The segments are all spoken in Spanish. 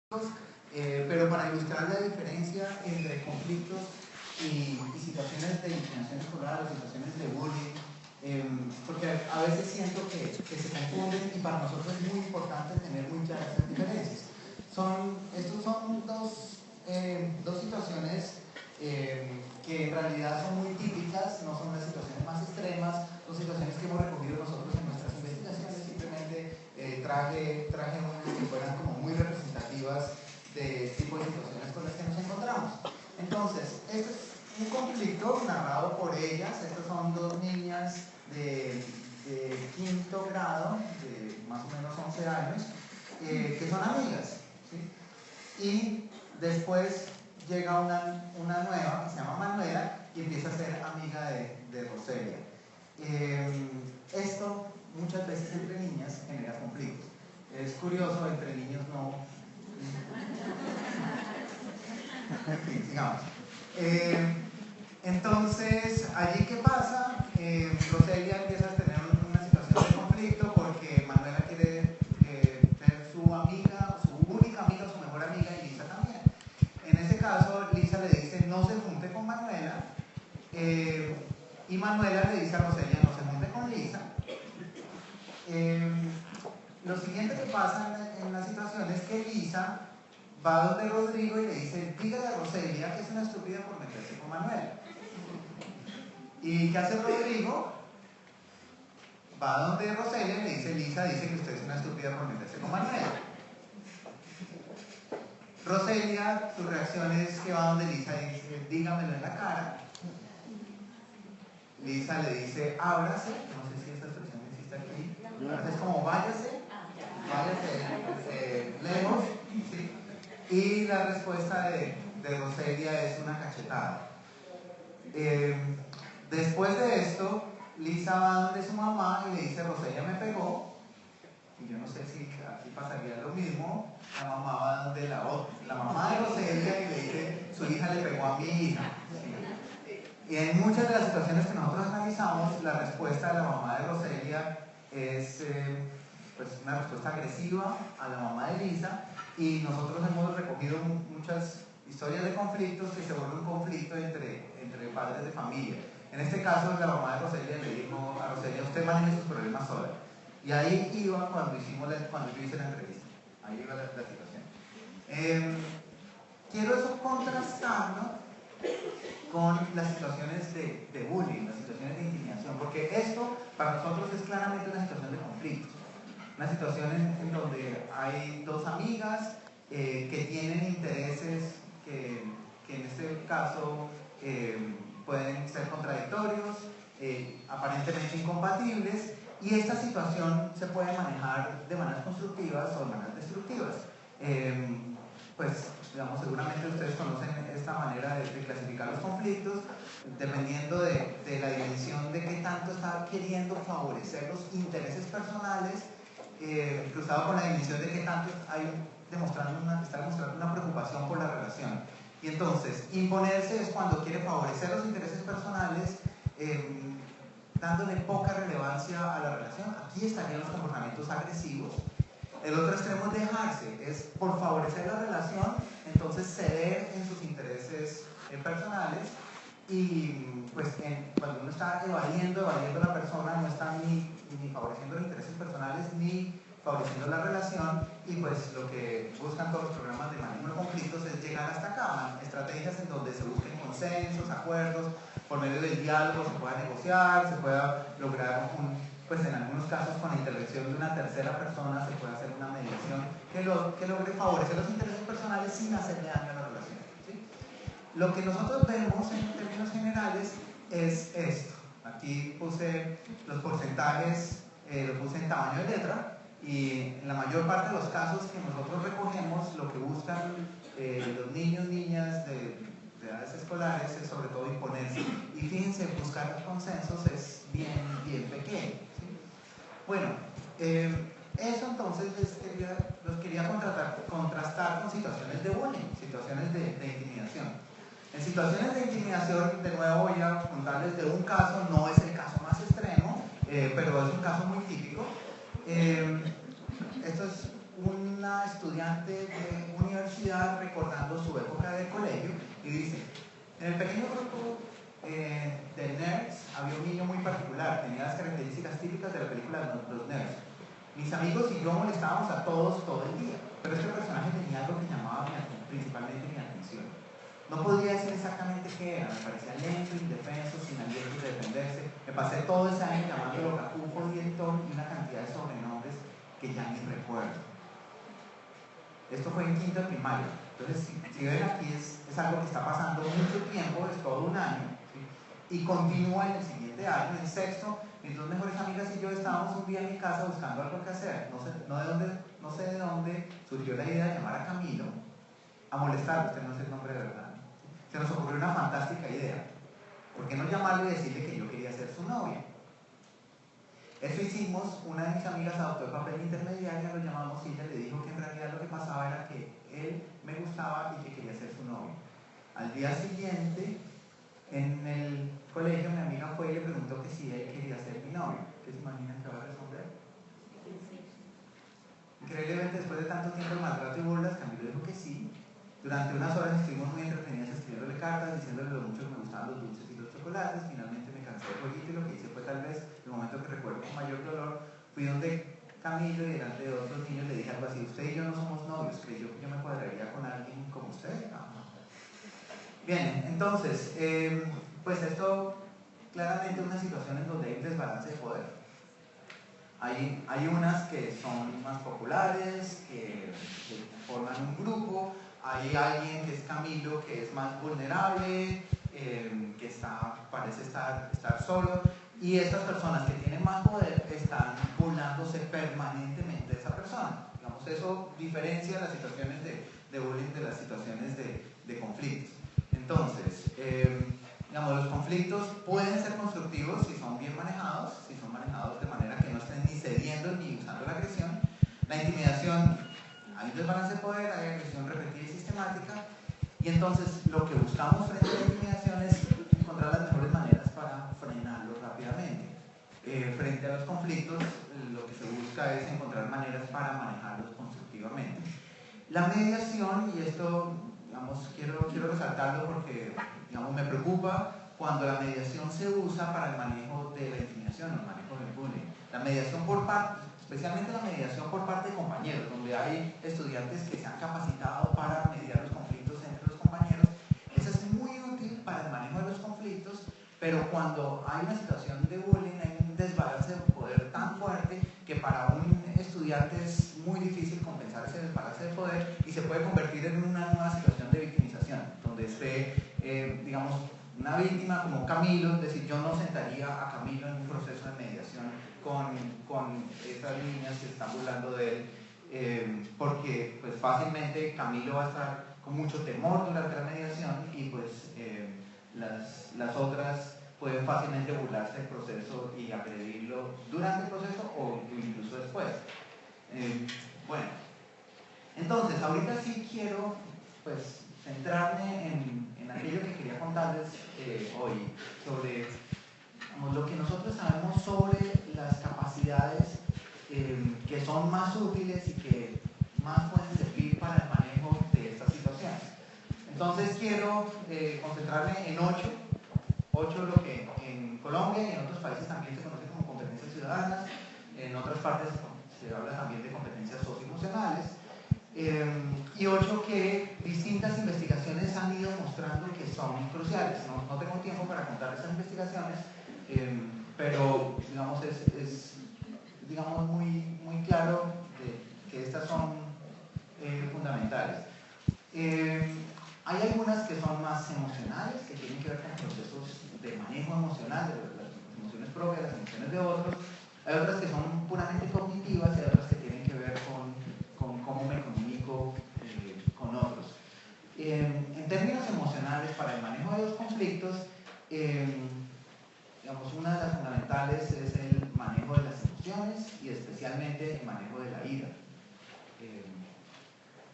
pero para ilustrar la diferencia entre conflictos y situaciones de inclinación escolar o situaciones de bullying, porque a veces siento que se confunden y para nosotros es muy importante tener muy claras estas diferencias. Estos son dos situaciones que en realidad son muy típicas, no son las situaciones más extremas, son situaciones que hemos recogido nosotros en nuestras investigaciones. Simplemente traje unas que fueran como muy representativas de tipo de situaciones con las que nos encontramos. Entonces, este es un conflicto narrado por ellas. Estas son dos niñas de quinto grado, de más o menos 11 años, que son amigas, ¿sí? Y después llega una nueva que se llama Manuela y empieza a ser amiga de Roselia. Esto muchas veces entre niñas genera conflictos. Es curioso, entre niños no. En fin, sigamos. Entonces, allí ¿qué pasa? Roselia empieza a tener una situación de conflicto porque Manuela quiere ser su amiga, su única amiga, su mejor amiga, y Lisa también. En ese caso, Lisa le dice no se junte con Manuela, y Manuela le dice a Roselia no se junte con Lisa. Lo siguiente que pasa en la situación es que Lisa va donde Rodrigo y le dice, dígale a Roselia que es una estúpida por meterse con Manuela. ¿Y qué hace Rodrigo? Va donde Roselia y le dice, Lisa dice que usted es una estúpida por meterse con Manuela. Roselia, su reacción es que va donde Lisa y dice, dígamelo en la cara. Lisa le dice, ábrase, no sé si esta expresión existe aquí, ábrase es como váyase lejos, ¿sí? Y la respuesta de Roselia es una cachetada. Después de esto, Lisa va donde su mamá y le dice, Roselia me pegó. Y yo no sé si aquí pasaría lo mismo. La mamá va donde la mamá de Roselia y le dice, su hija le pegó a mi hija. Y en muchas de las situaciones que nosotros analizamos, la respuesta de la mamá de Roselia es pues una respuesta agresiva a la mamá de Lisa, y nosotros hemos recogido muchas historias de conflictos que se vuelven un conflicto entre padres de familia. En este caso, la mamá de Roselia le dijo a Roselia, usted maneje sus problemas sola. Y ahí iba cuando yo hice la entrevista. Ahí iba la situación. Quiero eso contrastarlo con las situaciones de bullying, las situaciones de intimidación, porque esto para nosotros es claramente una situación de conflicto. Una situación en donde hay dos amigas que tienen intereses que en este caso pueden ser contradictorios, aparentemente incompatibles, y esta situación se puede manejar de maneras constructivas o de maneras destructivas. Pues, digamos, seguramente ustedes conocen esta manera de clasificar los conflictos, dependiendo de la dimensión de qué tanto está queriendo favorecer los intereses personales, cruzado con la dimensión de qué tanto está demostrando una preocupación por la relación. Y entonces, imponerse es cuando quiere favorecer los intereses personales, dándole poca relevancia a la relación. Aquí estarían los comportamientos agresivos. El otro extremo es dejarse, es por favorecer la relación, entonces ceder en sus intereses personales, y pues cuando uno está evadiendo a la persona, no está ni favoreciendo los intereses personales ni favoreciendo la relación, y pues lo que buscan todos los programas de manejo de conflictos es llegar hasta acá, estrategias en donde se busquen consensos, acuerdos, por medio del diálogo se pueda negociar, se pueda lograr pues en algunos casos con la intervención de una tercera persona se puede hacer una mediación que logre favorecer los intereses personales sin hacerle daño a la relación, ¿sí? Lo que nosotros vemos en términos generales es esto. Aquí puse los porcentajes, lo puse en tamaño de letra, y en la mayor parte de los casos que nosotros recogemos, lo que buscan los niños, niñas de edades escolares es sobre todo imponerse. Y fíjense, buscar los consensos es bien pequeño, ¿sí? Bueno, eso entonces los quería contrastar con situaciones de bullying, situaciones de intimidación. En situaciones de intimidación, de nuevo voy a contarles de un caso, no es el caso más extremo, pero es un caso muy típico. Esto es una estudiante de universidad día recordando su época de colegio y dice, en el pequeño grupo de nerds había un niño muy particular, tenía las características típicas de la película Los Nerds. Mis amigos y yo molestábamos a todos todo el día, pero este personaje tenía algo que llamaba principalmente mi atención. No podría decir exactamente qué era, me parecía lento, indefenso, sin alientos de defenderse. Me pasé todo ese año llamándolo Cacufo, Dientón y una cantidad de sobrenombres que ya ni recuerdo. Esto fue en quinto de primaria. Entonces, si ven aquí, es algo que está pasando mucho tiempo, es todo un año, ¿sí? Y continúa en el siguiente año, en sexto. Mis dos mejores amigas y yo estábamos un día en mi casa buscando algo que hacer. No sé de dónde surgió la idea de llamar a Camilo a molestarlo. Usted no sé el nombre de verdad. Se nos ocurrió una fantástica idea. ¿Por qué no llamarlo y decirle que yo quería ser su novia? Eso hicimos. Una de mis amigas adoptó el papel intermediario, lo llamamos y ella le dijo que en realidad lo que pasaba era que él me gustaba y que quería ser su novia. Al día siguiente, en el colegio, mi amiga fue y le preguntó que si él quería ser mi novio. ¿Qué se imaginan que va a responder? Increíblemente, después de tanto tiempo de maltrato y burlas, Camilo dijo que sí. Durante unas horas estuvimos muy entretenidas escribiéndole cartas, diciéndole lo mucho que me gustaban los dulces y los chocolates. Finalmente me cansé del jueguito y lo que hice fue, tal vez, el momento que recuerdo con mayor dolor, fui donde Camilo y delante de otros niños le dije algo así: usted y yo no somos novios, creyó que yo me cuadraría con alguien como usted. No. Bien, entonces, pues esto claramente es una situación en donde hay un desbalance de poder. Hay unas que son más populares, que forman un grupo. Hay alguien que es Camilo, que es más vulnerable, que parece estar solo. Y estas personas que tienen más poder están burlándose permanentemente de esa persona. Digamos, eso diferencia las situaciones de bullying de las situaciones de conflictos. Entonces, digamos, los conflictos pueden ser constructivos si son bien manejados, si son manejados de manera que no estén ni cediendo ni usando la agresión. La intimidación, hay un desbalance de poder, hay agresión repetida y sistemática, y entonces lo que buscamos frente a la intimidación es encontrar las mejores maneras para frenarlo rápidamente. Frente a los conflictos, lo que se busca es encontrar maneras para manejarlos constructivamente. La mediación, y esto, digamos, quiero resaltarlo porque, digamos, me preocupa cuando la mediación se usa para el manejo de la intimidación o el manejo del bullying. La mediación especialmente la mediación por parte de compañeros, donde hay estudiantes que se han capacitado para mediar los conflictos entre los compañeros. Eso es muy útil para el manejo de los conflictos, pero cuando hay una situación de bullying, hay un desbalance de poder tan fuerte que para un estudiante es muy difícil compensar ese desbalance de poder y se puede convertir en una nueva situación de victimización, donde esté, digamos, una víctima como Camilo. Es decir, yo no sentaría a Camilo en un proceso de mediación con estas niñas que están burlando de él, porque pues fácilmente Camilo va a estar con mucho temor durante la mediación y pues las otras pueden fácilmente burlarse del proceso y agredirlo durante el proceso o incluso después. Bueno, entonces ahorita sí quiero pues centrarme en aquello que quería contarles hoy sobre lo que nosotros sabemos sobre las capacidades que son más útiles y que más pueden servir para el manejo de estas situaciones. Entonces quiero concentrarme en 8 lo que en Colombia y en otros países también se conoce como competencias ciudadanas, en otras partes se habla también de competencias socioemocionales, y 8 que distintas investigaciones han ido mostrando que son cruciales. No tengo tiempo para contar esas investigaciones, pero digamos es digamos muy claro que estas son fundamentales. Hay algunas que son más emocionales, que tienen que ver con procesos de manejo emocional, de las emociones propias, las emociones de otros. Hay otras que son puramente cognitivas y hay otras que tienen que ver con cómo me comunico con otros. En términos emocionales, para el manejo de los conflictos, digamos, una de las fundamentales es el manejo de las emociones y especialmente el manejo de la ira.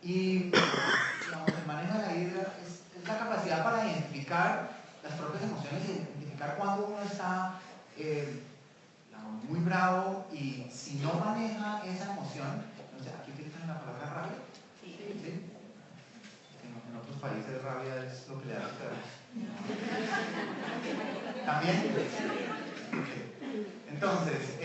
Y digamos, el manejo de la ira es la capacidad para identificar las propias emociones y identificar cuando uno está digamos, muy bravo, y si no maneja esa emoción, o sea, aquí utilizan la palabra rabia. ¿Sí? países rabia es lo que le da a ustedes. ¿También? Entonces,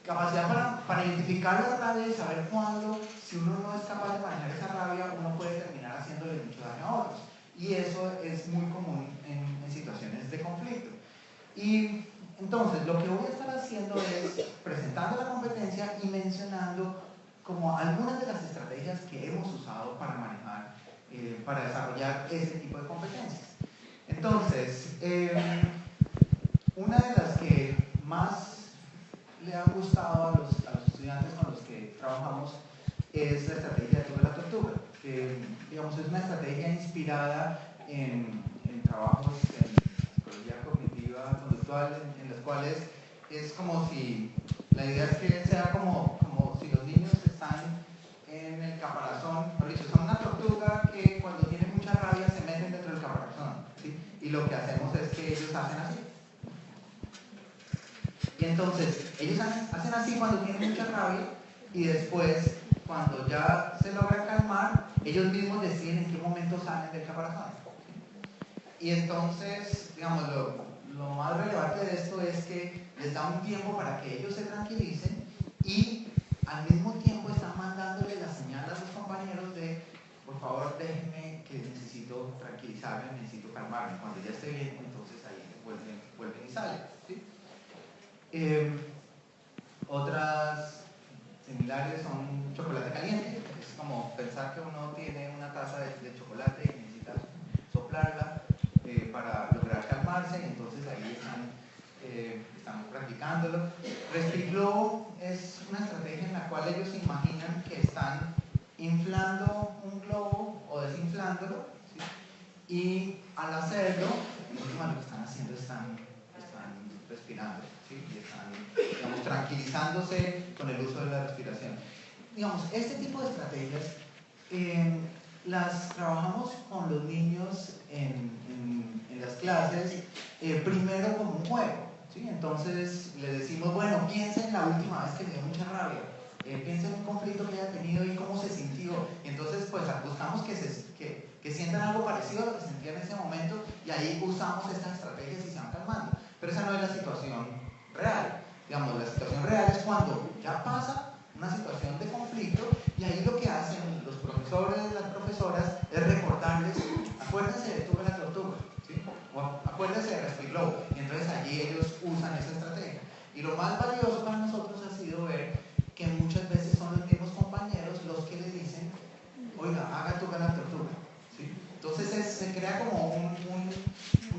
capacidad para identificar la rabia y saber cuándo, si uno no es capaz de manejar esa rabia, uno puede terminar haciéndole mucho daño a otros. Y eso es muy común en situaciones de conflicto. Y entonces, lo que voy a estar haciendo es presentando la competencia y mencionando como algunas de las estrategias que hemos usado para manejar, para desarrollar ese tipo de competencias. Entonces, una de las que más le ha gustado a los estudiantes con los que trabajamos es la estrategia de la tortuga, que digamos, es una estrategia inspirada en trabajos en psicología cognitiva conductual, en los cuales es como si, la idea es que sea como si los niños están en el caparazón, por dicho, son una tortuga que cuando tienen mucha rabia se meten dentro del caparazón, ¿sí? Y lo que hacemos es que ellos hacen así. Y entonces, ellos hacen así cuando tienen mucha rabia y después, cuando ya se logra calmar, ellos mismos deciden en qué momento salen del caparazón. ¿Sí? Y entonces, digamos, lo más relevante de esto es que les da un tiempo para que ellos se tranquilicen y al mismo tiempo están mandándole la señal a sus compañeros de, por favor, déjenme que necesito tranquilizarme, necesito calmarme. Cuando ya esté bien, entonces ahí vuelven y salen. ¿Sí? Otras similares son chocolate caliente. Es como pensar que uno tiene una taza de chocolate y necesita soplarla para lograr calmarse, y entonces ahí están practicándolo. Respire Globo es una estrategia en la cual ellos imaginan que están inflando un globo o desinflándolo, ¿sí? Y al hacerlo, en última lo que están haciendo están respirando, ¿sí? Y están, digamos, tranquilizándose con el uso de la respiración. Digamos, este tipo de estrategias las trabajamos con los niños en las clases, primero como un juego, ¿sí? Entonces les decimos, bueno, piensa en la última vez que le dio mucha rabia, piensa en un conflicto que haya tenido y cómo se sintió, y entonces pues buscamos que sientan algo parecido a lo que sentían en ese momento, y ahí usamos estas estrategias y se van calmando. Pero esa no es la situación real. Digamos, la situación real es cuando ya pasa una situación de conflicto, y ahí lo que hacen los profesores, las profesoras, es recordarles, acuérdense de Tuve la tortuga, ¿sí? O acuérdense de Respire Globo, y entonces allí ellos usan esa estrategia. Y lo más valioso para nosotros ha sido ver que muchas veces son los mismos compañeros los que les dicen, oiga, haga Tuve la tortuga, ¿sí? Entonces se crea como un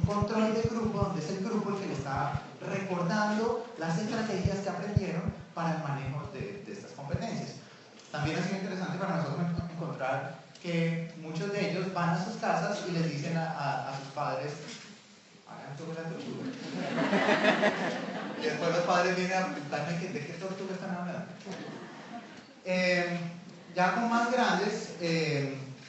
control de grupo, donde es el grupo el que le está recordando las estrategias que aprendieron para el manejo de estas competencias. También ha sido interesante para nosotros encontrar que muchos de ellos van a sus casas y les dicen a sus padres, hagan Tuve la tortuga. Y después los padres vienen a preguntarme de qué tortuga están hablando. Ya con más grandes,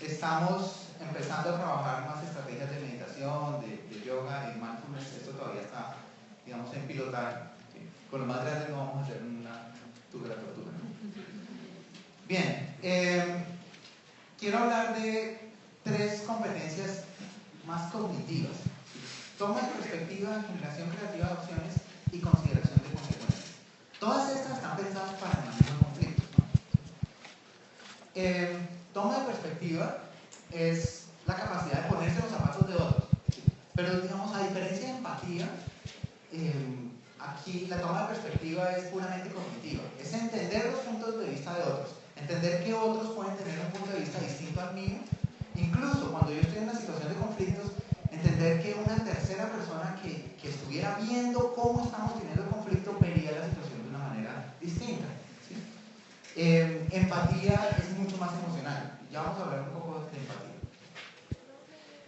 estamos empezando a trabajar más estrategias de meditación, de yoga y mindfulness. Esto todavía está, digamos, en pilotar. ¿Sí? Con los más grandes no vamos a hacer una Tuve la tortuga. Bien, quiero hablar de 3 competencias más cognitivas: toma de perspectiva, generación creativa de opciones y consideración de consecuencias. Todas estas están pensadas para el manejo de conflictos, ¿no? Toma de perspectiva es la capacidad de ponerse los zapatos de otros, ¿sí? Pero digamos, a diferencia de empatía, aquí la toma de perspectiva es puramente cognitiva, es entender los puntos de vista de otros, entender que otros pueden tener un punto de vista distinto al mío, incluso cuando yo estoy en una situación de conflictos, entender que una tercera persona que estuviera viendo cómo estamos teniendo el conflicto vería la situación de una manera distinta, ¿sí? Empatía es mucho más emocional. Ya vamos a hablar un poco de empatía.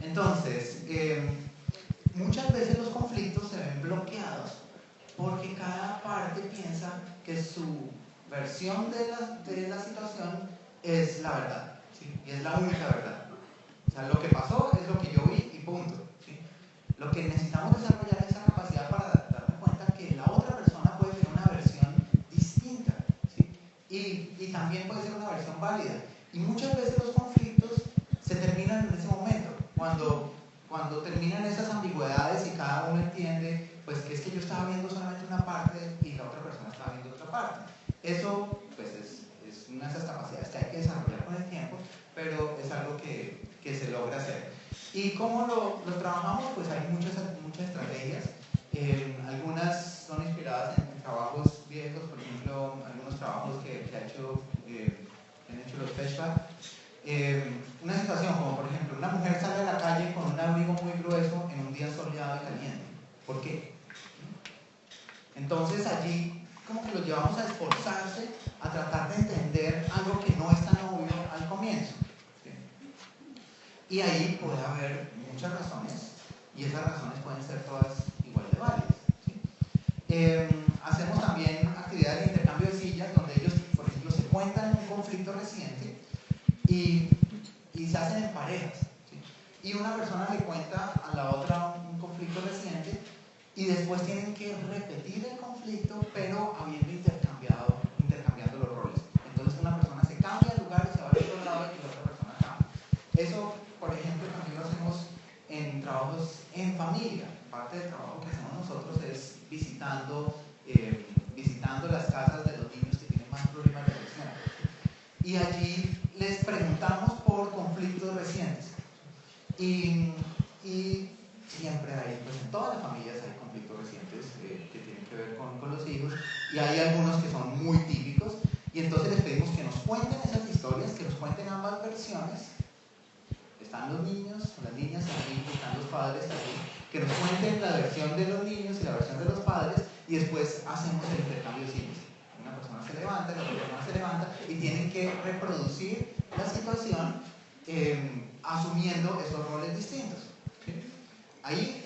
Entonces, muchas veces los conflictos se ven bloqueados porque cada parte piensa que su versión de la situación es la verdad, ¿sí? Y es la única verdad. O sea, lo que pasó es lo que yo vi y punto, ¿sí? Lo que necesitamos desarrollar es esa capacidad para darnos cuenta que la otra persona puede tener una versión distinta, ¿sí? Y también puede ser una versión válida. Y muchas veces los conflictos se terminan en ese momento. cuando terminan esas ambigüedades y cada uno entiende, pues que es que yo estaba viendo solamente una parte y la otra persona estaba viendo otra parte. Eso, pues es una de esas capacidades que hay que desarrollar con el tiempo, pero es algo que se logra hacer. ¿Y cómo lo trabajamos? Pues hay muchas estrategias. Algunas son inspiradas en trabajos viejos, por ejemplo, algunos trabajos que han hecho los Feshbach. Una situación como, por ejemplo, una mujer sale a la calle con un abrigo muy grueso en un día soleado y caliente. ¿Por qué? Entonces allí como que lo llevamos a esforzarse, a tratar de entender algo que no es tan obvio al comienzo. ¿Sí? Y ahí puede haber muchas razones, y esas razones pueden ser todas igual de válidas. ¿Sí? Hacemos también actividades de intercambio de sillas, donde ellos, por ejemplo, se cuentan un conflicto reciente y se hacen en parejas. ¿Sí? Y una persona le cuenta a la otra un conflicto reciente y después tienen que repetir el conflicto, pero habiendo intercambiando los roles. Entonces una persona se cambia de lugar y se va al otro lado y la otra persona cambia. Eso, por ejemplo, también lo hacemos en trabajos en familia. Parte del trabajo que hacemos nosotros es visitando las casas de los niños que tienen más problemas de adicción. Y allí les preguntamos por conflictos recientes. Y siempre hay, pues en todas las familias hay conflictos recientes que tienen que ver con los hijos, y hay algunos que son muy típicos, y entonces les pedimos que nos cuenten esas historias, que nos cuenten ambas versiones. Están los niños, las niñas aquí, están los padres aquí, que nos cuenten la versión de los niños y la versión de los padres, y después hacemos el intercambio de cines. Una persona se levanta, la otra persona se levanta, y tienen que reproducir la situación asumiendo esos roles distintos. ¿Sí? Ahí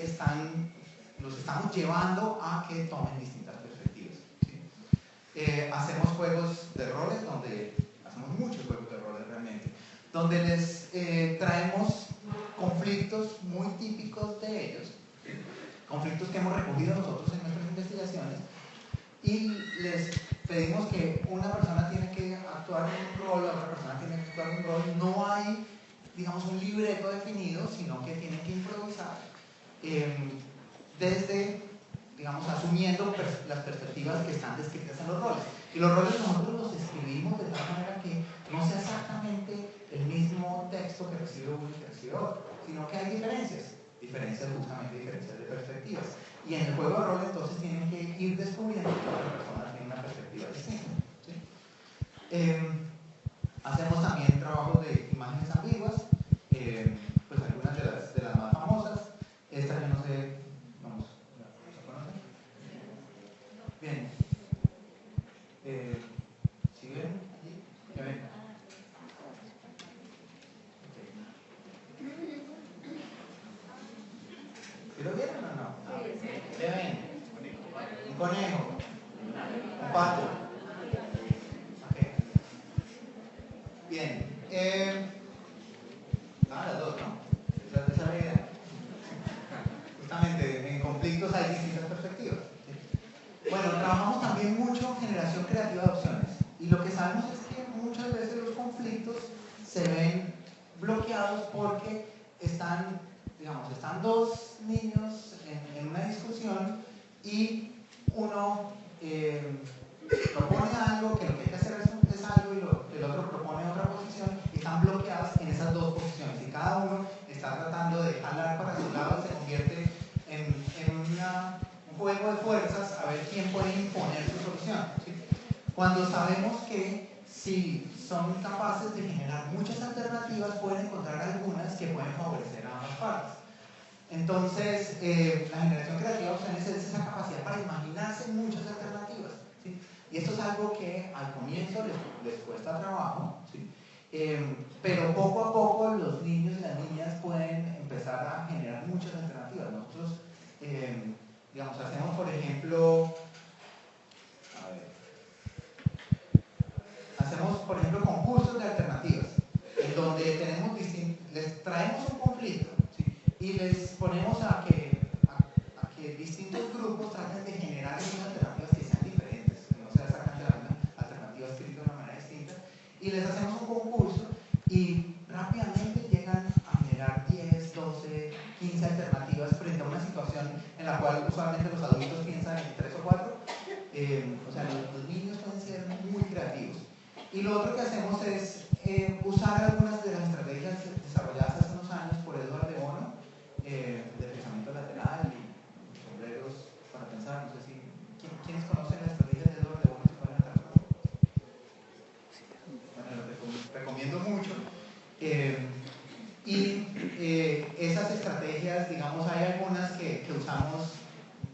los estamos llevando a que tomen distintas perspectivas. ¿Sí? Hacemos juegos de roles, hacemos muchos juegos de roles realmente, donde les traemos conflictos muy típicos de ellos, ¿sí? Conflictos que hemos recogido nosotros en nuestras investigaciones, y les pedimos que una persona tiene que actuar en un rol, la otra persona tiene que actuar en un rol. No hay, digamos, un libreto definido, sino que tienen que improvisar desde, digamos, asumiendo las perspectivas que están descritas en los roles. Y los roles nosotros los escribimos de tal manera que no sea exactamente el mismo texto que recibe uno y que recibe otro, sino que hay diferencias justamente diferencias de perspectivas. Y en el juego de rol entonces tienen que ir descubriendo que la otra persona tiene una perspectiva distinta. ¿Sí? Hacemos también trabajos de imágenes ambiguas, pues algunas de las más famosas. Esta yo no sé, vamos, ¿la conocen? Bien. ¿Sí ven allí? ¿Ya ven? Okay. ¿Sí lo vieron o no? ¿Qué ven? Un conejo, un pato. Okay. Bien. Las dos, ¿no? Esa es la idea. Justamente, en conflictos hay distintas perspectivas. Bueno, trabajamos también mucho en generación creativa de opciones. Y lo que sabemos es que muchas veces los conflictos se ven bloqueados porque están dos niños en una discusión y uno propone algo, que lo que hay que hacer es algo, y el otro propone otra posición, y están bloqueados en esas dos posiciones. Y cada uno está tratando de jalar para su lado, se convierte en un juego de fuerzas a ver quién puede imponer su solución. ¿Sí? Cuando sabemos que si son capaces de generar muchas alternativas, pueden encontrar algunas que pueden favorecer a ambas partes. Entonces, la generación creativa de opciones es esa capacidad para imaginarse muchas alternativas. ¿Sí? Y esto es algo que al comienzo les cuesta trabajo, ¿sí? Pero poco a poco los niños y las niñas pueden empezar a generar muchas alternativas. Nosotros, hacemos, por ejemplo, concursos de alternativas, en donde les traemos un conflicto, ¿sí? Y les ponemos a que distintos grupos traten de generar unas alternativas que sean diferentes, que no sea exactamente la misma alternativa escrita de una manera distinta, y les hacemos un concurso y rápidamente llegan a generar 10, 12 15 alternativas frente a una situación en la cual usualmente los adultos piensan en 3 o 4. O sea, los niños pueden ser muy creativos. Y lo otro que hacemos es usar algunas de las estrategias desarrolladas hace unos años por Edward de Bono, de pensamiento lateral y sombreros para pensar. No sé si ¿quiénes conocen las estrategias de Edward de Bono? ¿Se pueden levantar la mano? Bueno, lo recomiendo mucho. Esas estrategias, digamos, hay algunas que usamos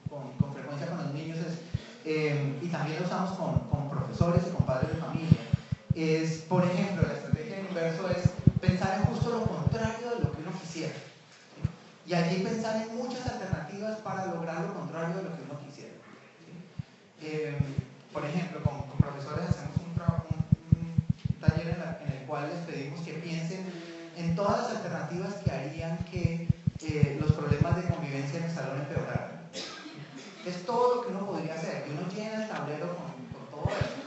con frecuencia con los niños y también lo usamos con profesores y con padres de familia. Por ejemplo, la estrategia inverso es pensar en justo lo contrario de lo que uno quisiera, ¿sí? Y allí pensar en muchas alternativas para lograr lo contrario de lo que uno quisiera, ¿sí? Por ejemplo, con profesores hacemos un taller en el cual les pedimos que piensen en todas las alternativas que harían que los problemas de convivencia en el salón empeoraran. Es todo lo que uno podría hacer, que uno llena el tablero con todo eso.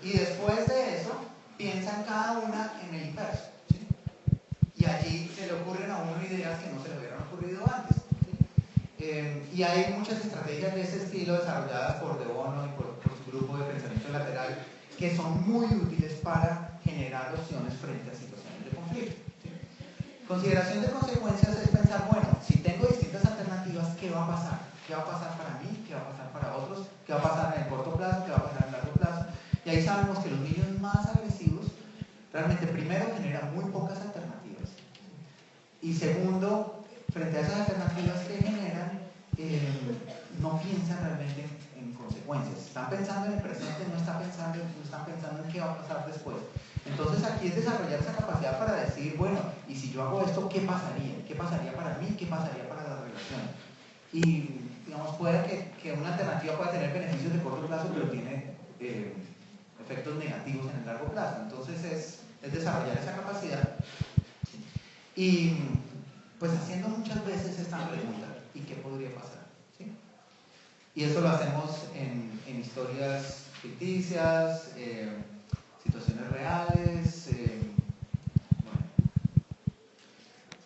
Y después de eso, piensa en cada una en el inverso, ¿sí? Y allí se le ocurren a uno ideas que no se le hubieran ocurrido antes, ¿sí? Y hay muchas estrategias de ese estilo desarrolladas por De Bono y por su grupo de pensamiento lateral que son muy útiles para generar opciones frente a situaciones de conflicto, ¿sí? Consideración de consecuencias es pensar, bueno, si tengo distintas alternativas, ¿qué va a pasar? ¿Qué va a pasar para mí? ¿Qué va a pasar para otros? ¿Qué va a pasar en el corto plazo? ¿Qué va a pasar en el largo plazo? Y ahí sabemos que los niños más agresivos realmente primero generan muy pocas alternativas. Y segundo, frente a esas alternativas que generan, no piensan realmente en consecuencias. Están pensando en el presente, no están pensando en qué va a pasar después. Entonces aquí es desarrollar esa capacidad para decir, bueno, y si yo hago esto, ¿qué pasaría? ¿Qué pasaría para mí? ¿Qué pasaría para la relación? Y digamos, puede que una alternativa pueda tener beneficios de corto plazo, pero tiene efectos negativos en el largo plazo. Entonces es desarrollar esa capacidad y pues haciendo muchas veces esta pregunta, ¿y qué podría pasar? ¿Sí? Y eso lo hacemos en historias ficticias, situaciones reales. Bueno.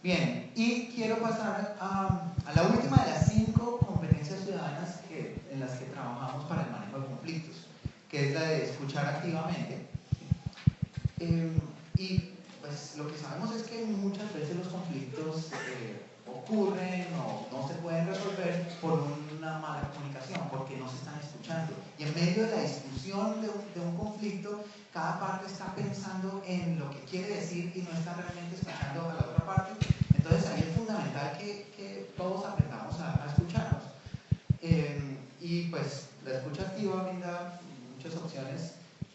Bien, y quiero pasar a la última de las 5 competencias ciudadanas en las que trabajamos para el manejo de conflictos, que es la de escuchar activamente. Y pues lo que sabemos es que muchas veces los conflictos ocurren o no se pueden resolver por una mala comunicación, porque no se están escuchando. Y en medio de la discusión de un conflicto, cada parte está pensando en lo que quiere decir y no está realmente escuchando a la otra parte. Entonces ahí es fundamental que todos aprendamos a escucharnos. Y pues la escucha activa brinda muchas opciones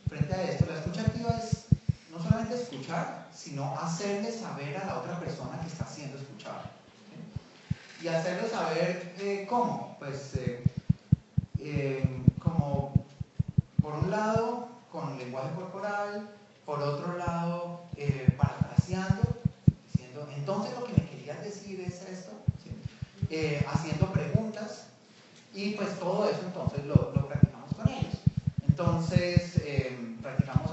frente a esto. La escucha activa es no solamente escuchar, sino hacerle saber a la otra persona que está siendo escuchada, ¿sí? Y hacerle saber cómo, pues como por un lado con lenguaje corporal, por otro lado parafraseando, diciendo, entonces lo que me querías decir es esto, ¿sí? Haciendo preguntas, y pues todo eso entonces lo practicamos con ellos. Entonces practicamos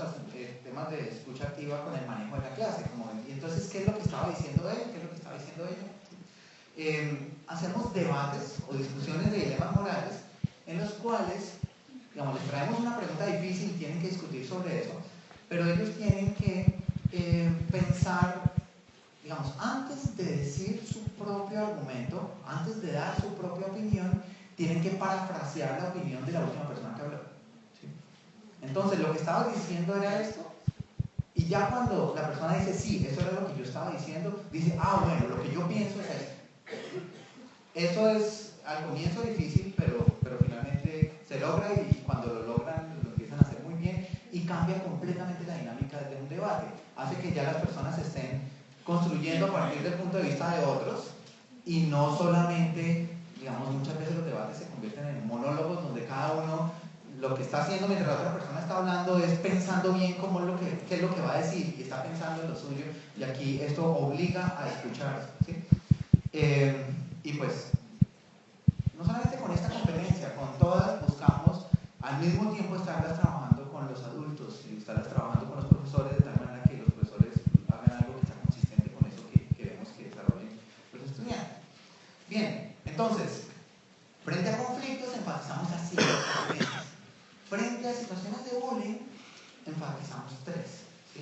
temas de escucha activa con el manejo de la clase, y entonces ¿qué es lo que estaba diciendo él? ¿Qué es lo que estaba diciendo ella? Hacemos debates o discusiones de dilemas morales en los cuales, digamos, les traemos una pregunta difícil y tienen que discutir sobre eso, pero ellos tienen que pensar, digamos, antes de decir su propio argumento, antes de dar su propia opinión, tienen que parafrasear la opinión de la última persona que habló, ¿sí? Entonces, lo que estabas diciendo era esto, y ya cuando la persona dice, sí, eso era lo que yo estaba diciendo, dice, ah, bueno, lo que yo pienso es esto. Eso es al comienzo difícil, pero finalmente se logra, y cuando lo logran, lo empiezan a hacer muy bien, y cambia completamente la dinámica de un debate. Hace que ya las personas estén construyendo a partir del punto de vista de otros, y no solamente, digamos, muchas veces los debates se convierten en monólogos donde cada uno lo que está haciendo mientras la otra persona está hablando es pensando bien qué es lo que va a decir, y está pensando en lo suyo, y aquí esto obliga a escuchar, ¿sí? Y pues, no solamente con esta competencia, con todas buscamos al mismo tiempo estarlas trabajando con los adultos y estarlas trabajando con los profesores, de tal manera que los profesores hagan algo que sea consistente con eso que queremos que desarrollen los estudiantes. Entonces, frente a conflictos enfatizamos las 5 competencias. Frente a situaciones de bullying, enfatizamos 3. ¿Sí?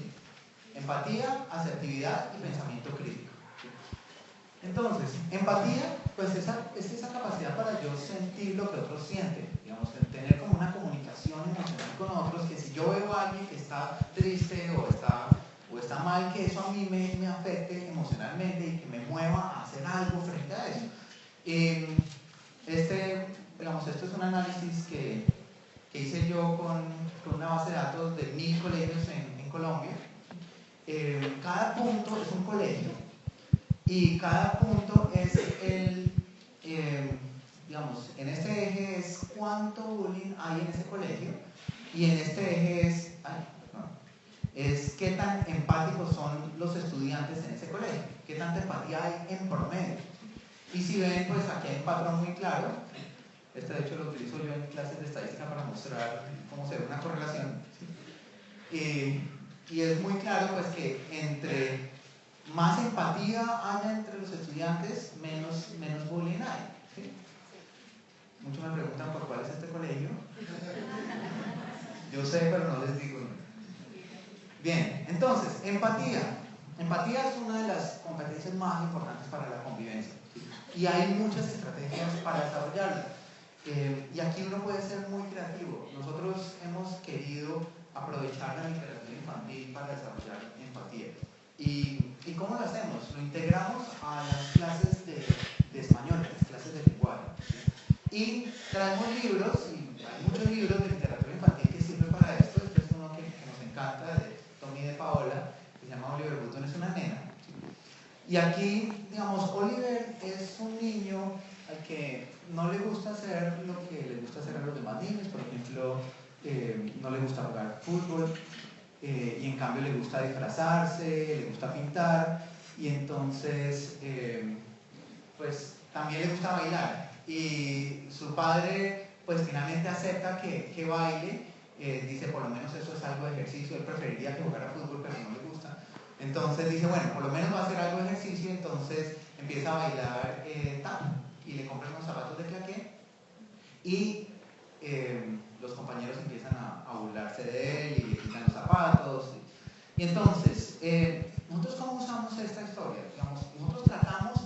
Empatía, asertividad y pensamiento crítico. ¿Sí? Entonces, empatía, pues es esa capacidad para yo sentir lo que otros sienten, digamos, tener como una comunicación emocional con otros, que si yo veo a alguien que está triste o está mal, que eso a mí me afecte emocionalmente y que me mueva a hacer algo frente a eso. Esto es un análisis que hice yo con una base de datos de 1000 colegios en Colombia. Cada punto es un colegio y cada punto es en este eje es cuánto bullying hay en ese colegio y en este eje es qué tan empáticos son los estudiantes en ese colegio, qué tanta empatía hay en promedio. Y si ven, pues aquí hay un patrón muy claro. Este de hecho lo utilizo yo en clases de estadística para mostrar cómo se ve una correlación. Y es muy claro pues que entre más empatía haya entre los estudiantes, menos bullying hay. ¿Sí? Muchos me preguntan por cuál es este colegio. Yo sé, pero no les digo. Bien, entonces, empatía. Empatía es una de las competencias más importantes para la convivencia. ¿Sí? Y hay muchas estrategias para desarrollarla. Y aquí uno puede ser muy creativo. Nosotros hemos querido aprovechar la literatura infantil para desarrollar empatía. ¿Y cómo lo hacemos? Lo integramos a las clases de español, las clases de lenguaje. Y traemos libros, y hay muchos libros de literatura infantil que sirven para esto. Este es uno que nos encanta, de Tommy de Paola, que se llama Oliver Button es una nena. Y aquí, digamos, Oliver es un niño al que no le gusta hacer lo que le gusta hacer a los demás niños. Por ejemplo, no le gusta jugar fútbol, y en cambio le gusta disfrazarse, le gusta pintar, y entonces pues también le gusta bailar. Y su padre pues finalmente acepta que baile, dice por lo menos eso es algo de ejercicio, él preferiría que jugara fútbol pero no le gusta. Entonces dice, bueno, por lo menos va a hacer algo de ejercicio, entonces empieza a bailar tap y le compran unos zapatos de claqué y los compañeros empiezan a burlarse de él y le quitan los zapatos. Y entonces, ¿nosotros cómo usamos esta historia? Digamos, nosotros tratamos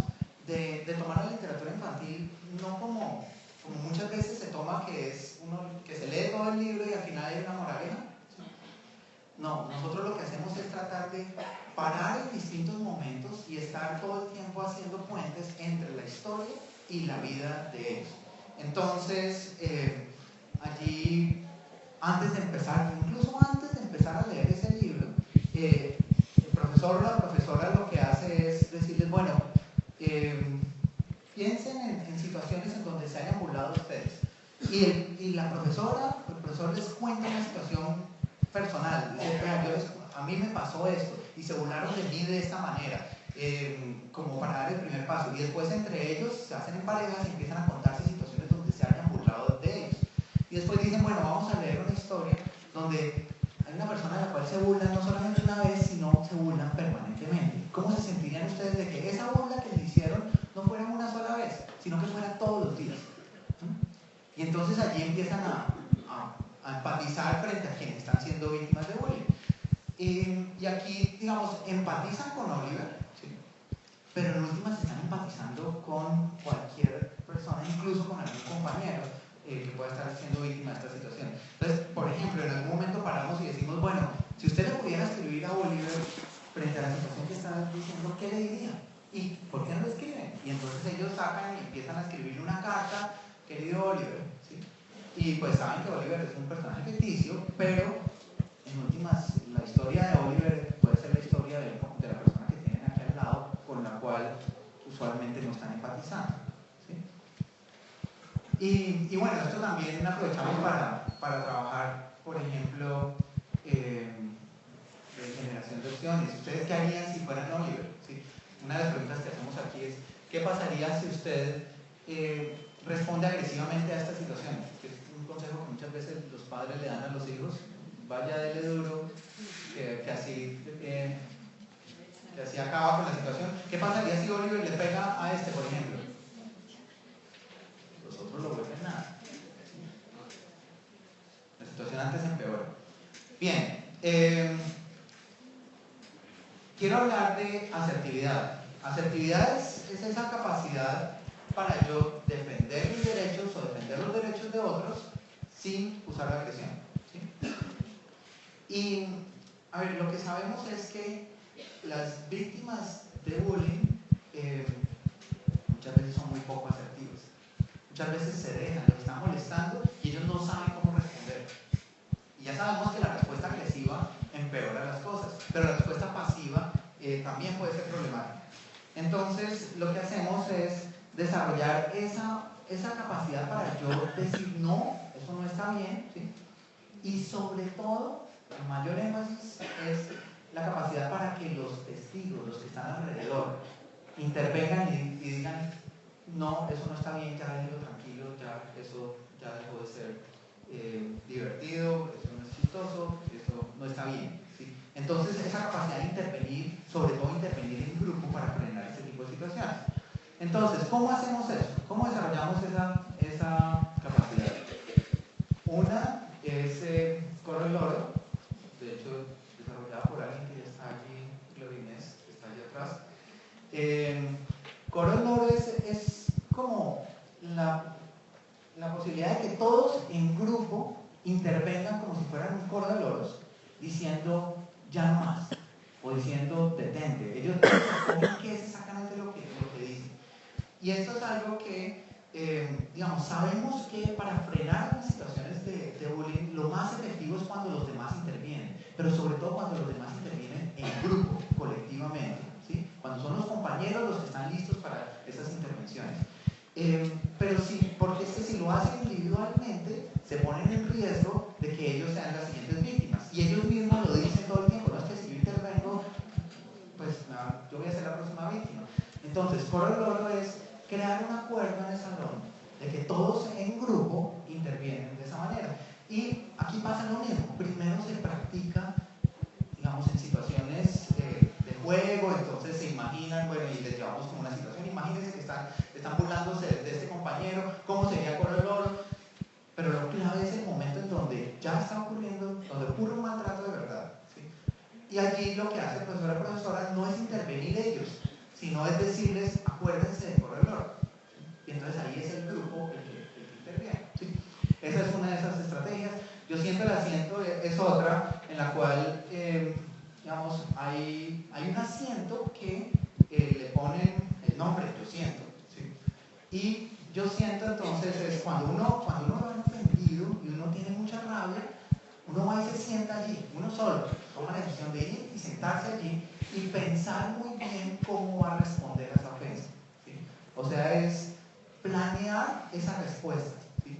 de tomar la literatura infantil no como muchas veces se toma, que se lee todo el libro y al final hay una moraleja. No, nosotros lo que hacemos es tratar de parar en distintos momentos y estar todo el tiempo haciendo puentes entre la historia y la vida de ellos. Entonces, allí, incluso antes de empezar a leer ese libro, el profesor o la profesora lo que hace es decirles, bueno, piensen en situaciones en donde se hayan burlado ustedes. Y la profesora, el profesor les cuenta una situación personal. Dice, a mí me pasó esto y se burlaron de mí de esta manera, como para dar el primer paso. Y después entre ellos se hacen en parejas y empiezan a contarse situaciones donde se hayan burlado de ellos. Y después dicen, bueno, vamos a leer una historia donde hay una persona de la cual se burlan no solamente una vez, sino se burlan permanentemente. ¿Cómo se sentirían ustedes de que esa burla que les hicieron no fuera una sola vez, sino que fuera todos los días? Y entonces allí empiezan a empatizar frente a quienes están siendo víctimas de bullying. Y aquí, digamos, empatizan con Oliver, ¿sí? Pero en últimas están empatizando con cualquier persona, incluso con algún compañero que pueda estar siendo víctima de esta situación. Entonces, por ejemplo, en algún momento paramos y decimos, bueno, si usted le pudiera escribir a Oliver frente a la situación que está diciendo, ¿qué le diría? ¿Y por qué no lo escriben? Y entonces ellos sacan y empiezan a escribirle una carta, querido Oliver, ¿sí? Y pues saben que Oliver es un personaje ficticio, pero en últimas la historia de Oliver puede ser la historia de la persona que tienen aquí al lado, con la cual usualmente no están empatizando, ¿sí? Y bueno, esto también aprovechamos para trabajar, por ejemplo, de generación de opciones. ¿Ustedes qué harían si fueran Oliver? ¿Sí? Una de las preguntas que hacemos aquí es, ¿qué pasaría si usted responde agresivamente a esta situación? Que es un consejo que muchas veces los padres le dan a los hijos. Vaya, dele duro, que así acaba con la situación. ¿Qué pasaría si Oliver le pega a este, por ejemplo? Quiero hablar de asertividad. Asertividad es esa capacidad para yo defender mis derechos o defender los derechos de otros sin usar la agresión, ¿sí? Y, a ver, lo que sabemos es que las víctimas de bullying muchas veces son muy poco asertivas. Muchas veces se dejan, los están molestando y ellos no saben cómo responder. Y ya sabemos que la respuesta agresiva empeora las cosas, pero la respuesta pasiva también puede ser problemática. Entonces, lo que hacemos es desarrollar esa capacidad para yo decir no, eso no está bien, ¿sí? Y sobre todo, el mayor énfasis es la capacidad para que los testigos, los que están alrededor, intervengan y digan no, eso no está bien, ya déjenlo tranquilo, ya eso ya dejó de ser divertido, eso no es chistoso, eso no está bien, ¿sí? Entonces esa capacidad de intervenir, sobre todo intervenir en grupo para frenar este tipo de situaciones. Entonces, ¿cómo hacemos eso? ¿Cómo desarrollamos esa capacidad? Una es Corre el Loro, de hecho desarrollada por alguien que ya está allí, Clorinés, que está allí atrás. Corre el Loro es como la posibilidad de que todos en grupo intervengan como si fueran un coro de loros, diciendo ya no más, o diciendo detente. Ellos saben qué es exactamente lo que dicen. Y esto es algo que, digamos, sabemos que para frenar las situaciones de bullying, lo más efectivo es cuando los demás intervienen, pero sobre todo cuando los demás intervienen en grupo, colectivamente, ¿sí? Cuando son los compañeros los que están listos para esas intervenciones. Pero sí, porque es que si lo hacen individualmente, se ponen en riesgo de que ellos sean las siguientes víctimas. Y ellos mismos lo dicen todo el tiempo, no es que si yo intervengo, pues yo voy a ser la próxima víctima. Entonces, Corre el Loro es crear un acuerdo en el salón de que todos en grupo intervienen de esa manera. Y aquí pasa lo mismo, primero se practica, digamos, en situaciones de juego, entonces se imaginan, bueno, y les llevamos como una situación, imagínense que están burlándose de este compañero, cómo sería Corre el Loro, pero lo clave es el momento en donde ya está ocurriendo, donde ocurre un maltrato de verdad, ¿sí? Y allí lo que hace el profesor o profesora no es intervenir ellos, sino es decirles, acuérdense de Corre el Loro, y entonces ahí es el grupo el que interviene, ¿sí? Esa es una de esas estrategias. Yo siempre la siento, es otra en la cual, digamos, hay un asiento que le ponen el nombre, yo siento, ¿sí? Y yo siento entonces es cuando uno lo ha ofendido y uno tiene mucha rabia, uno va y se sienta allí, uno solo, toma la decisión de ir y sentarse allí y pensar muy bien cómo va a responder a esa ofensa, ¿sí? O sea, es planear esa respuesta, ¿sí?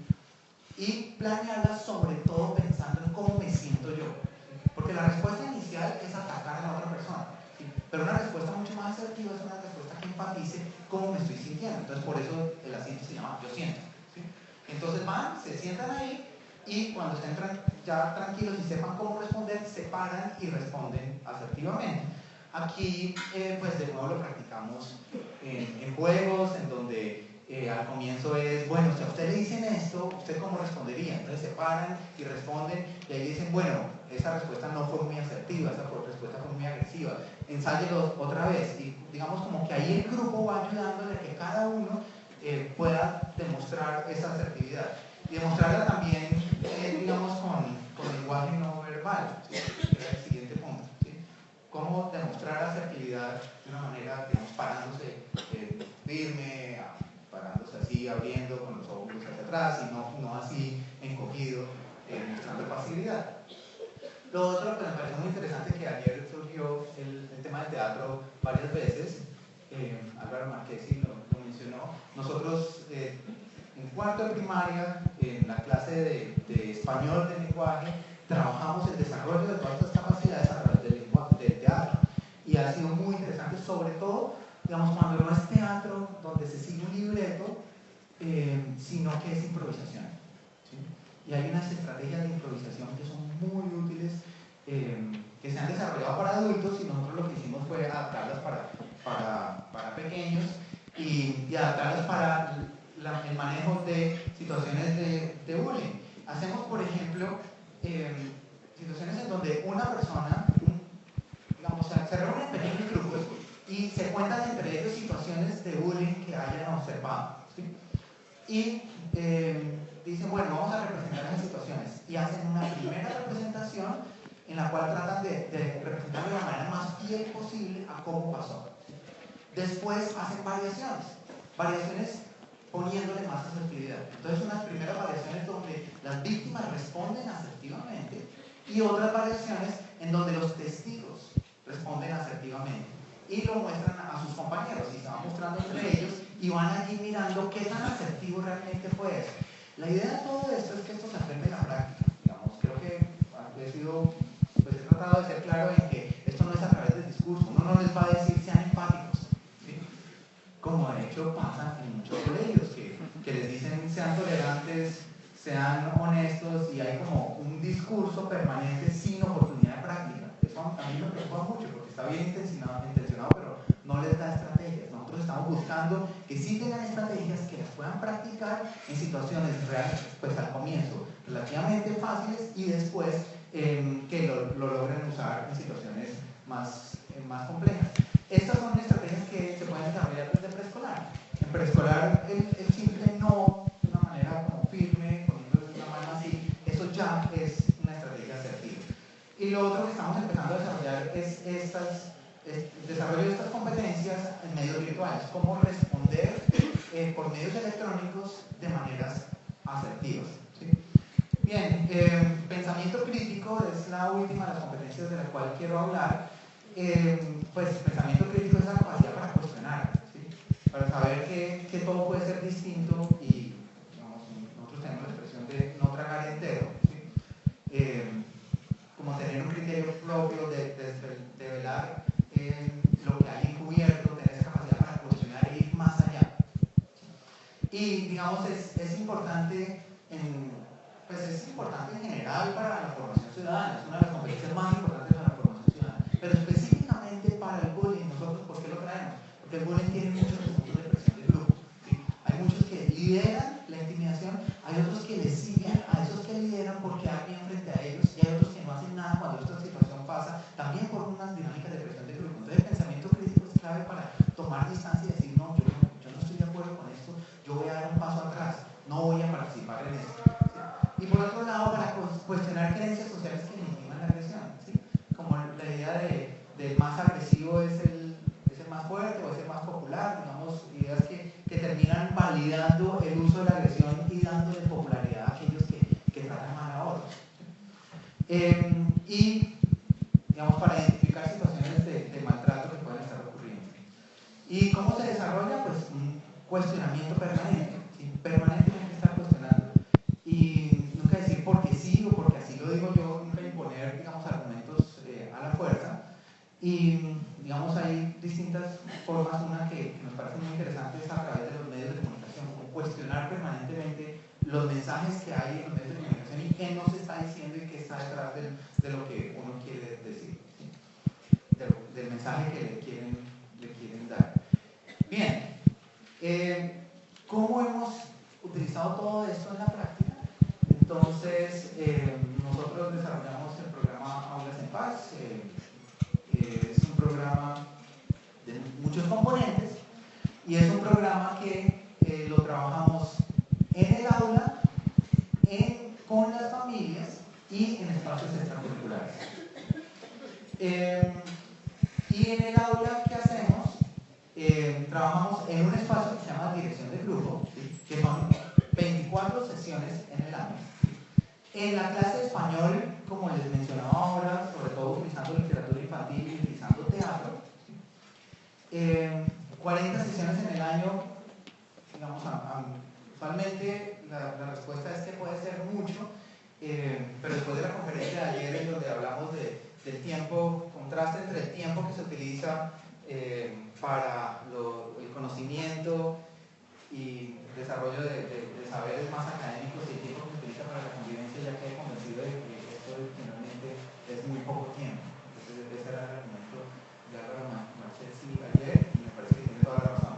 Y planearla sobre todo pensando en cómo me siento yo, ¿sí? Porque la respuesta inicial es atacar a la otra persona, ¿sí? Pero una respuesta mucho más asertiva es una respuesta que empatice cómo me estoy sintiendo. Entonces por eso el asiento se llama yo siento, ¿sí? Entonces van, se sientan ahí y cuando estén ya tranquilos y sepan cómo responder, se paran y responden asertivamente. Aquí pues de nuevo lo practicamos en juegos en donde al comienzo es, bueno, si a usted le dicen esto, ¿usted cómo respondería? Entonces se paran y responden y ahí dicen, bueno, esa respuesta no fue muy asertiva, esa respuesta fue muy agresiva, ensáyelo otra vez. Y digamos como que ahí el grupo va ayudándole a que cada uno pueda demostrar esa asertividad. Y demostrarla también, digamos, con lenguaje no verbal, ¿sí? Que es el siguiente punto, ¿sí? Cómo demostrar asertividad de una manera, digamos, parándose firme, parándose así, abriendo con los ojos hacia atrás y no así encogido, mostrando facilidad. Lo otro que me parece muy interesante, que ayer surgió el tema del teatro varias veces, Álvaro Marquesi lo mencionó. Nosotros en cuarto de primaria, en la clase de español de lenguaje, trabajamos el desarrollo de todas estas capacidades a través del teatro. Y ha sido muy interesante, sobre todo, digamos, cuando no es teatro donde se sigue un libreto, sino que es improvisación, ¿sí? Y hay unas estrategias de improvisación que son muy útiles, que se han desarrollado para adultos, y nosotros lo que hicimos fue adaptarlas para pequeños y adaptarlas para el manejo de situaciones de bullying. Hacemos, por ejemplo, situaciones en donde donde una persona, digamos, se reúnen en pequeños grupos y se cuentan entre ellos situaciones de bullying que hayan observado, ¿sí? Y dicen, bueno, vamos a representar esas situaciones, y hacen una primera representación en la cual tratan de representar de la manera más fiel posible a cómo pasó. Después hacen variaciones poniéndole más asertividad. Entonces, unas primeras variaciones donde las víctimas responden asertivamente y otras variaciones en donde los testigos responden asertivamente y lo muestran a sus compañeros y se van mostrando entre ellos y van allí mirando qué tan asertivo realmente fue eso. La idea de todo esto es que esto se aprende en la práctica. Digamos, creo que he tratado de ser claro en que esto no es a través del discurso. Uno no les va a decir sean empáticos, ¿sí? Como de hecho pasa en muchos colegios que les dicen sean tolerantes, sean honestos, y hay como un discurso permanente sin oportunidad de práctica. Eso a mí me preocupa mucho porque está bien intencionado, pero no les da estrategias. Nosotros estamos buscando que sí tengan estrategias que las puedan practicar en situaciones reales, pues al comienzo relativamente fáciles, y después que lo logren usar en situaciones más complejas. Estas son estrategias que se pueden desarrollar desde preescolar. En preescolar, el simple no, de una manera como firme, poniéndole una mano así, eso ya es una estrategia asertiva. Y lo otro que estamos empezando a desarrollar es el desarrollo de estas competencias en medios virtuales, cómo responder por medios electrónicos de maneras asertivas, ¿sí? Bien, pensamiento crítico es la última de las competencias de la cual quiero hablar. Pues pensamiento crítico es la capacidad para cuestionar, ¿sí? Para saber que todo puede ser distinto y, digamos, nosotros tenemos la expresión de no tragar entero, ¿sí? Como tener un criterio propio de velar lo que hay encubierto, tener esa capacidad para cuestionar e ir más allá. Y digamos, es importante en general para la formación ciudadana, es una de las competencias más importantes para la formación ciudadana, pero específicamente para el bullying. ¿Nosotros por qué lo traemos? Porque el bullying tiene muchos puntos de presión de grupo, ¿sí? Hay muchos que lideran la intimidación, hay otros que les siguen a esos que lideran porque hay alguien frente a ellos, y hay otros que no hacen nada cuando esta situación pasa, también por unas dinámicas de presión de grupo. Entonces el pensamiento crítico es clave para tomar distancia y decir, no, yo no estoy de acuerdo con esto, yo voy a dar un paso atrás, no voy a participar en esto, ¿sí? Y por otro lado, para cuestionar creencias sociales que legitiman la agresión, ¿sí? Como la idea del más agresivo es el más fuerte o es el más popular, digamos, ideas que terminan validando el uso de la agresión y dándole popularidad a aquellos que tratan mal a otros. Y, digamos, para identificar situaciones de maltrato que pueden estar ocurriendo. ¿Y cómo se desarrolla? Pues un cuestionamiento permanente, ¿sí? Permanentemente estar cuestionando. Y nunca decir porque sí o porque así lo digo yo, nunca imponer, digamos, argumentos a la fuerza. Y, digamos, hay distintas formas. Una que me parece muy interesante es a través de los medios de comunicación, como cuestionar permanentemente los mensajes que hay en los medios de comunicación y qué no se está diciendo y qué está detrás de lo que uno quiere decir, ¿sí? Del mensaje que le quieren dar. Bien, ¿cómo hemos utilizado todo esto en la práctica? Entonces, nosotros desarrollamos el programa Aulas en Paz. Es un programa de muchos componentes y es un programa que lo trabajamos en el aula, con las familias y en espacios extracurriculares. Y en el aula, ¿qué hacemos? Trabajamos en un espacio que se llama dirección de grupo, ¿sí? Que son 24 sesiones en el año. En la clase de español, como les mencionaba ahora, sobre todo utilizando literatura infantil y utilizando teatro, ¿sí? 40 sesiones en el año, digamos, usualmente la respuesta es que puede ser mucho, pero después de la conferencia de ayer, en donde hablamos del tiempo, contraste entre el tiempo que se utiliza para el conocimiento y el desarrollo de saberes más académicos y el tiempo que se utiliza para la convivencia, ya quedé convencido de que esto finalmente es muy poco tiempo. Entonces ese era el argumento de Álvaro Marchesi ayer, y me parece que tiene toda la razón.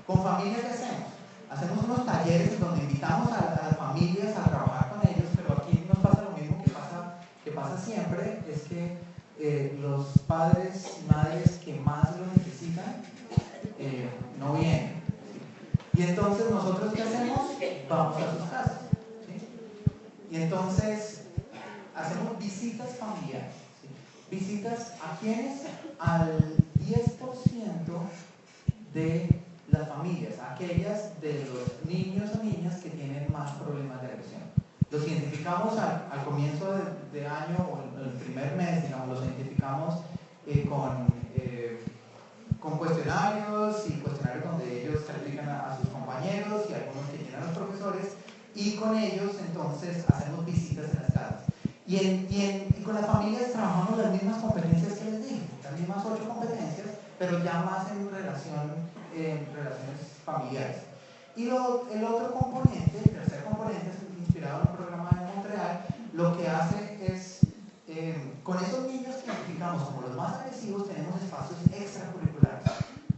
Con familia, ¿qué hacemos? Hacemos unos talleres donde invitamos a las familias a trabajar con ellos, pero aquí nos pasa lo mismo que pasa siempre, es que que los padres y madres que más lo necesitan no vienen. Y entonces nosotros, ¿qué hacemos? Vamos a sus casas, ¿sí? Y entonces hacemos visitas familiares, ¿sí? Visitas a quienes, al 10% de las familias, aquellas de los niños o niñas que tienen más problemas de agresión. Los identificamos al comienzo de año o en el primer mes, digamos, los identificamos con cuestionarios y cuestionarios donde ellos califican a sus compañeros y algunos que llenan a los profesores, y con ellos entonces hacemos visitas en las casas. Y con las familias trabajamos las mismas competencias que les dije, las mismas 8 competencias, pero ya más en relaciones familiares. Y el otro componente, el tercer componente, es inspirado en un programa de Montreal, lo que hace es, con esos niños que identificamos como los más agresivos, tenemos espacios extracurriculares,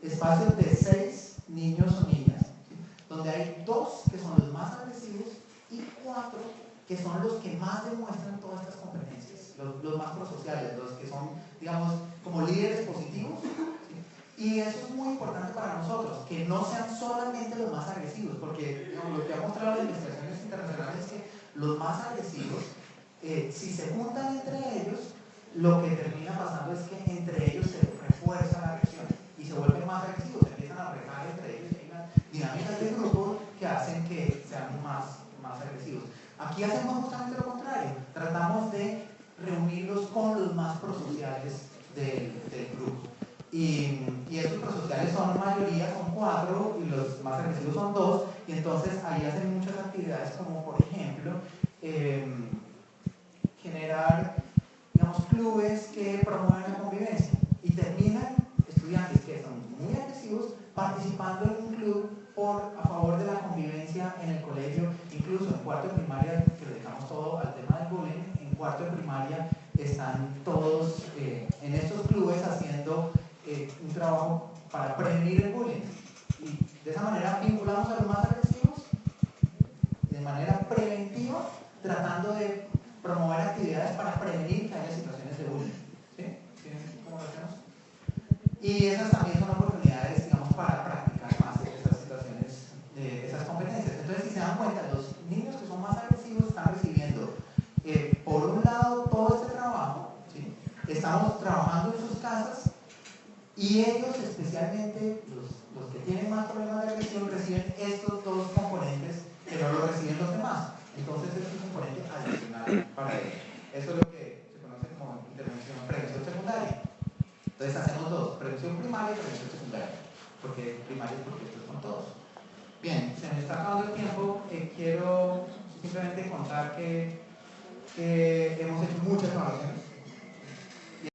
espacios de 6 niños o niñas, ¿sí? Donde hay 2 que son los más agresivos y 4 que son los que más demuestran todas estas competencias, los más prosociales, los que son, digamos, como líderes positivos, ¿sí? Y eso es muy importante para nosotros, que no sean solamente los más agresivos, porque digamos, lo que ha mostrado las investigaciones internacionales es que los más agresivos, si se juntan entre ellos, lo que termina pasando es que entre ellos se refuerza la agresión y se vuelven más agresivos, empiezan a retar entre ellos, hay unas dinámicas de grupo que hacen que sean más agresivos. Aquí hacemos justamente lo contrario, tratamos de reunirlos con los más prosociales del grupo. Y estos prosociales son mayoría, son 4, y los más agresivos son 2, y entonces ahí hacen muchas actividades como, por ejemplo, generar, digamos, clubes que promueven la convivencia, y terminan estudiantes que son muy agresivos participando en un club a favor de la convivencia en el colegio. Incluso en cuarto de primaria, que le dedicamos todo al tema del bullying, en cuarto de primaria están todos en estos clubes haciendo un trabajo para prevenir el bullying, y de esa manera vinculamos a los más agresivos de manera preventiva, tratando de promover actividades para prevenir que haya situaciones de bullying, ¿sí? ¿Cómo lo hacemos? Y esas también son oportunidades, digamos, para practicar más esas situaciones, esas competencias. Entonces, si se dan cuenta, los niños que son más agresivos están recibiendo, por un lado, todo este trabajo, ¿sí? Estamos trabajando en sus casas, y ellos, especialmente los que tienen más problemas de agresión, reciben estos 2 componentes que no lo reciben los demás. Entonces, es un componente adicional para ellos. Eso es lo que se conoce como prevención secundaria. Entonces hacemos 2, prevención primaria y prevención secundaria, porque primaria es porque estos son todos. Bien, se me está acabando el tiempo. Quiero simplemente contar que hemos hecho muchas evaluaciones